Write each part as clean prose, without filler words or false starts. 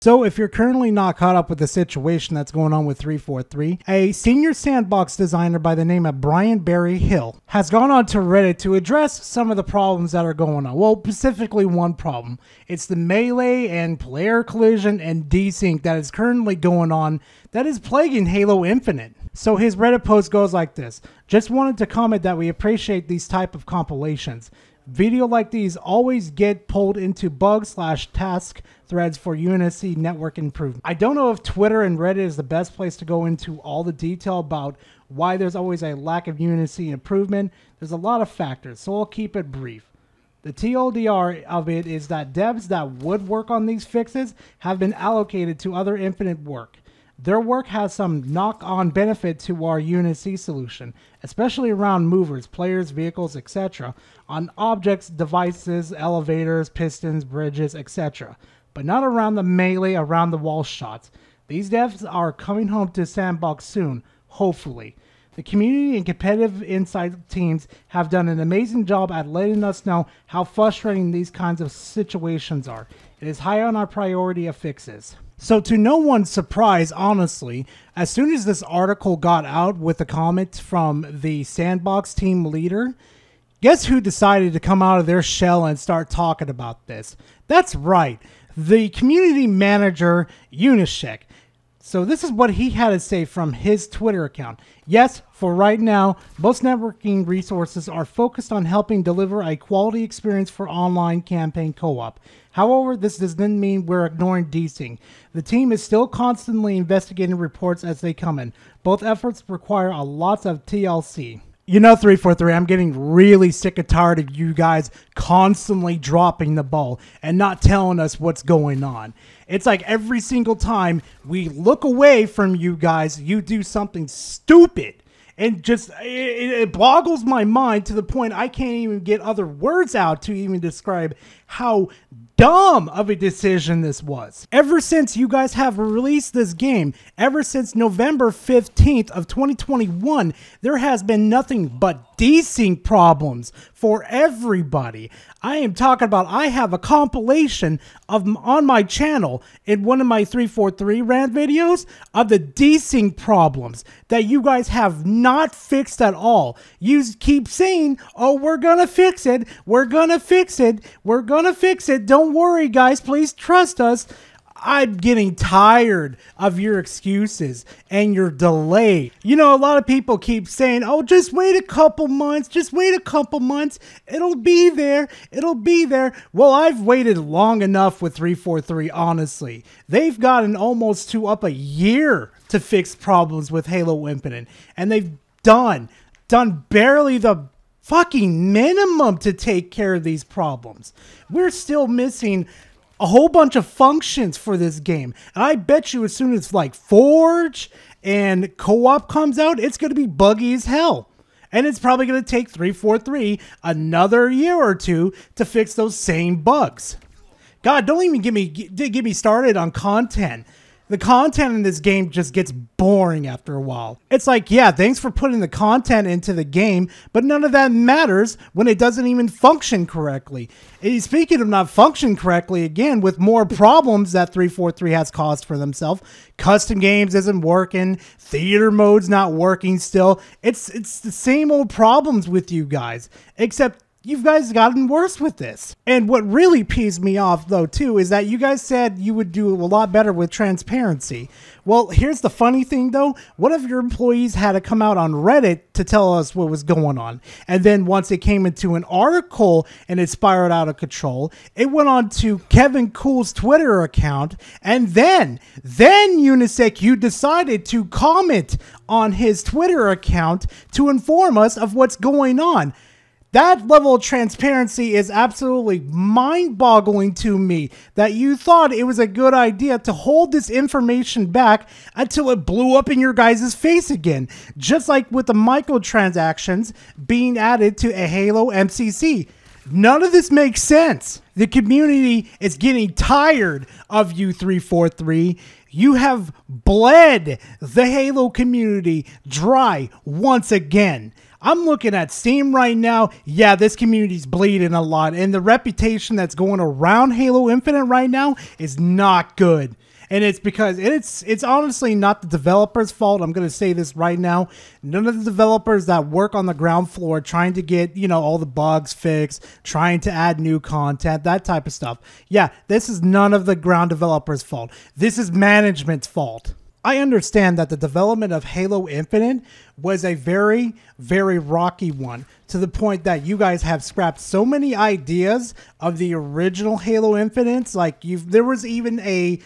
So if you're currently not caught up with the situation that's going on with 343, a senior sandbox designer by the name of Brian Barry Hill has gone on to Reddit to address some of the problems that are going on. Well, specifically one problem. It's the melee and player collision and desync that is currently going on that is plaguing Halo Infinite. So his Reddit post goes like this. Just wanted to comment that we appreciate these type of compilations. Video like these always get pulled into bug/task threads for UNSC network improvement. I don't know if Twitter and Reddit is the best place to go into all the detail about why there's always a lack of UNSC improvement. There's a lot of factors, so I'll keep it brief. The TLDR of it is that devs that would work on these fixes have been allocated to other Infinite work. Their work has some knock-on benefit to our UNSC solution, especially around movers, players, vehicles, etc., on objects, devices, elevators, pistons, bridges, etc., but not around the melee, around the wall shots. These devs are coming home to Sandbox soon, hopefully. The community and competitive insight teams have done an amazing job at letting us know how frustrating these kinds of situations are. It is high on our priority of fixes. So to no one's surprise, honestly, as soon as this article got out with a comment from the Sandbox team leader, guess who decided to come out of their shell and start talking about this? That's right, the community manager, Unishek. So this is what he had to say from his Twitter account. Yes, for right now, most networking resources are focused on helping deliver a quality experience for online campaign co-op. However, this doesn't mean we're ignoring desync. The team is still constantly investigating reports as they come in. Both efforts require a lot of TLC. You know, 343, I'm getting really sick and tired of you guys constantly dropping the ball and not telling us what's going on. It's like every single time we look away from you guys, you do something stupid. And just, it boggles my mind to the point I can't even get other words out to even describe how dumb of a decision this was. Ever since you guys have released this game, ever since November 15th of 2021, there has been nothing but desync problems for everybody. I am talking about, I have a compilation of on my channel in one of my 343 rant videos of the desync problems that you guys have not fixed at all. You keep saying, oh, we're gonna fix it, we're gonna fix it, we're gonna fix it, don't worry guys, please trust us. I'm getting tired of your excuses and your delay. You know, a lot of people keep saying, oh, just wait a couple months, just wait a couple months, it'll be there, it'll be there. Well, I've waited long enough with 343, honestly. They've gotten almost to up a year to fix problems with Halo Infinite, and they've done barely the fucking minimum to take care of these problems. We're still missing a whole bunch of functions for this game. And I bet you as soon as like Forge and co-op comes out, it's going to be buggy as hell. And it's probably going to take 343 another year or two to fix those same bugs. God, don't even get me started on content. The content in this game just gets boring after a while. It's like, yeah, thanks for putting the content into the game, but none of that matters when it doesn't even function correctly. And speaking of not function correctly, again, with more problems that 343 has caused for themselves, custom games isn't working, theater mode's not working still. It's the same old problems with you guys, except you guys gotten worse with this. And what really pees me off, though, too, is that you guys said you would do a lot better with transparency. Well, here's the funny thing, though. One of your employees had to come out on Reddit to tell us what was going on. And then once it came into an article and it spiraled out of control, it went on to Kevin Cool's Twitter account. And then Unisec, you decided to comment on his Twitter account to inform us of what's going on. That level of transparency is absolutely mind-boggling to me, that you thought it was a good idea to hold this information back until it blew up in your guys' face again. Just like with the microtransactions being added to a Halo MCC. None of this makes sense. The community is getting tired of you, 343. You have bled the Halo community dry once again. I'm looking at Steam right now. Yeah, this community's bleeding a lot, and the reputation that's going around Halo Infinite right now is not good. And it's because it's honestly not the developers' fault. I'm going to say this right now. None of the developers that work on the ground floor trying to get, you know, all the bugs fixed, trying to add new content, that type of stuff. Yeah, this is none of the ground developers' fault. This is management's fault. I understand that the development of Halo Infinite was a very, very rocky one, to the point that you guys have scrapped so many ideas of the original Halo Infinite. Like, there was even a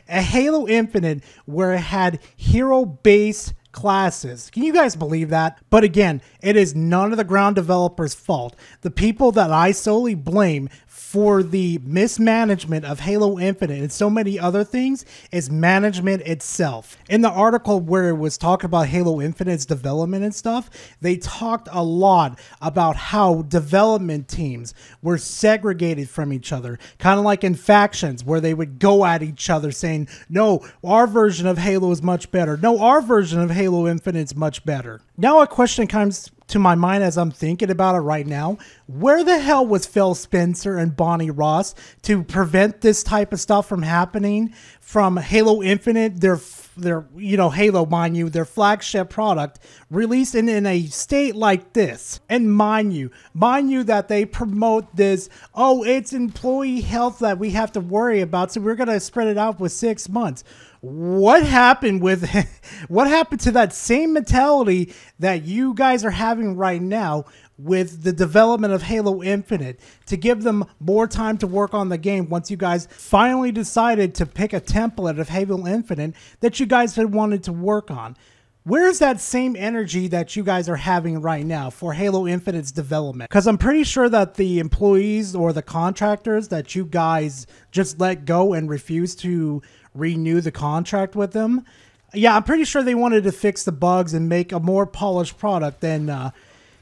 a Halo Infinite where it had hero-based classes. Can you guys believe that? But again, it is none of the ground developers' fault. The people that I solely blame for the mismanagement of Halo Infinite and so many other things is management itself. In the article where it was talking about Halo Infinite's development and stuff, they talked a lot about how development teams were segregated from each other, kind of like in factions where they would go at each other saying, no, our version of Halo is much better. No, our version of Halo Infinite is much better. Now a question comes to my mind as I'm thinking about it right now. Where the hell was Phil Spencer and Bonnie Ross to prevent this type of stuff from happening from Halo Infinite, their you know, Halo, mind you, their flagship product, released in a state like this? And mind you that they promote this, oh, it's employee health that we have to worry about, so we're going to spread it out with 6 months. What happened with what happened to that same mentality that you guys are having right now with the development of Halo Infinite, to give them more time to work on the game once you guys finally decided to pick a template of Halo Infinite that you guys had wanted to work on? Where's that same energy that you guys are having right now for Halo Infinite's development? Because I'm pretty sure that the employees or the contractors that you guys just let go and refuse to renew the contract with them, yeah, I'm pretty sure they wanted to fix the bugs and make a more polished product than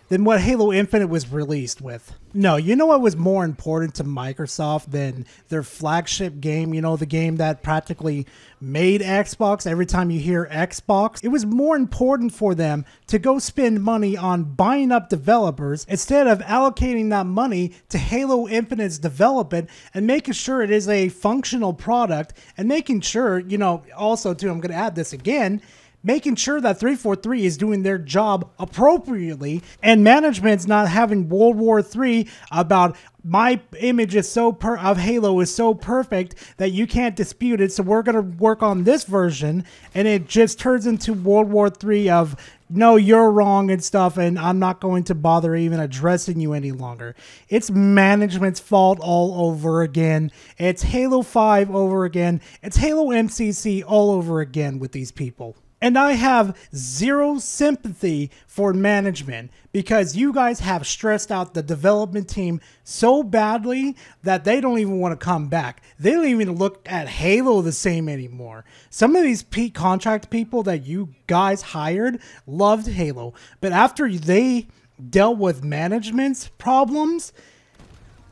what Halo Infinite was released with. No, you know what was more important to Microsoft than their flagship game? You know, the game that practically made Xbox. Every time you hear Xbox, it was more important for them to go spend money on buying up developers instead of allocating that money to Halo Infinite's development and making sure it is a functional product, and making sure, you know, also too, I'm going to add this again, making sure that 343 is doing their job appropriately, and management's not having World War III about my image is of Halo is so perfect that you can't dispute it, so we're going to work on this version, and it just turns into World War III of, no, you're wrong and stuff, and I'm not going to bother even addressing you any longer. It's management's fault all over again. It's Halo 5 over again. It's Halo MCC all over again with these people. And I have zero sympathy for management, because you guys have stressed out the development team so badly that they don't even want to come back. They don't even look at Halo the same anymore. Some of these contract people that you guys hired loved Halo, but after they dealt with management's problems,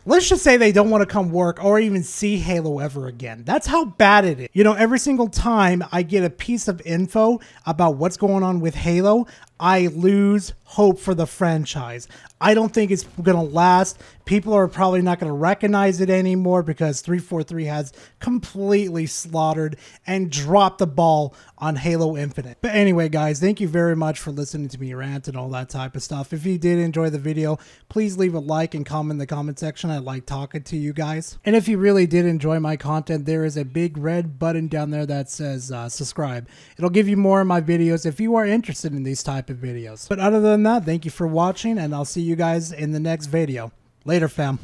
let's just say they don't want to come work or even see Halo ever again. That's how bad it is. You know, every single time I get a piece of info about what's going on with Halo, I lose hope for the franchise. I don't think it's going to last. People are probably not going to recognize it anymore because 343 has completely slaughtered and dropped the ball on Halo Infinite. But anyway, guys, thank you very much for listening to me rant and all that type of stuff. If you did enjoy the video, please leave a like and comment in the comment section. I like talking to you guys. And if you really did enjoy my content, there is a big red button down there that says subscribe. It'll give you more of my videos if you are interested in these type of videos. But other than that, thank you for watching, and I'll see you guys in the next video. Later, fam.